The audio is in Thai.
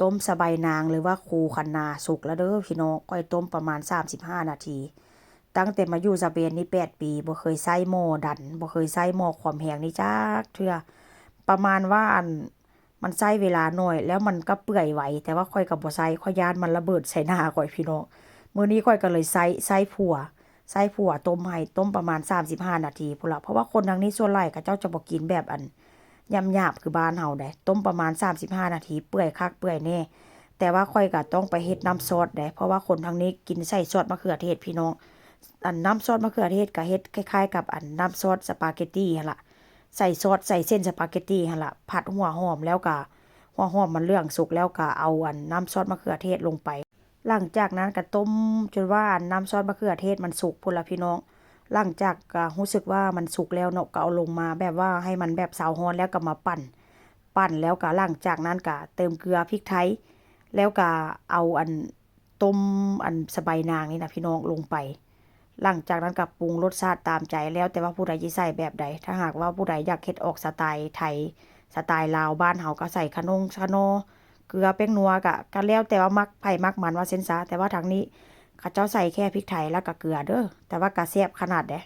ต้มสะใบนางหรือว่าคูคันนาสุกแล้วเด้อพี่น้องก้อยต้มประมาณ35นาทีตั้งแต่มาอยู่สเปนนี่8 ปีบ่เคยใช้หม้อดันบ่เคยใช้หม้อความแห้งนี่จักเทื่อประมาณว่ามันใช้เวลาน้อยแล้วมันก็เปื่อยไวแต่ว่าข้อยก็บ่ใช้ข้อยย้านมันระเบิดใส่หน้าข้อยพี่น้องมื้อนี้ข้อยก็เลยใช้ผัวต้มให้ต้มประมาณ35นาทีพู้นล่ะเพราะว่าคนทางนี้ส่วนหลายเขาเจ้าจะบ่กินแบบยำหยาบคือบ้านเฮาได้ต้มประมาณ35นาทีเปื่อยคักเปื่อยแน่แต่ว่าข้อยก็ต้องไปเฮ็ดน้ำซอสได้เพราะว่าคนทางนี้กินใส่ซอสมะเขือเทศพี่น้องน้ำซอสมะเขือเทศก็เฮ็ดคล้ายๆกับน้ำซอสสปาเกตตีหั่นล่ะใส่ซอสใส่เส้นสปาเกตตีหั่นล่ะผัดหัวหอมแล้วก็หัวหอมมันเหลืองสุกแล้วก็เอาน้ำซอสมะเขือเทศลงไปหลังจากนั้นก็ต้มจนว่าน้ำซอสมะเขือเทศมันสุกพุ่นล่ะพี่น้องหลังจากก็รู้สึกว่ามันสุกแล้วเนาะก็เอาลงมาแบบว่าให้มันแบบเซาร้อนแล้วก็มาปั่นแล้วก็หลังจากนั้นก็เติมเกลือพริกไทยแล้วก็เอาต้มสะใบนางนี่นะพี่น้องลงไปหลังจากนั้นก็ปรุงรสชาติตามใจแล้วแต่ว่าผู้ใดสิใส่แบบใดถ้าหากว่าผู้ใดอยากเฮ็ดออกสไตล์ไทยสไตล์ลาวบ้านเฮาก็ใส่คะนอเกลือแป้งนัวก็แล้วแต่ว่ามักไผมักมันว่าซั่นซะแต่ว่าทางนี้เขาเจ้าใส่แค่พริกไทยแล้วก็เกลือเด้อแต่ว่าก็แซ่บขนาดเดะ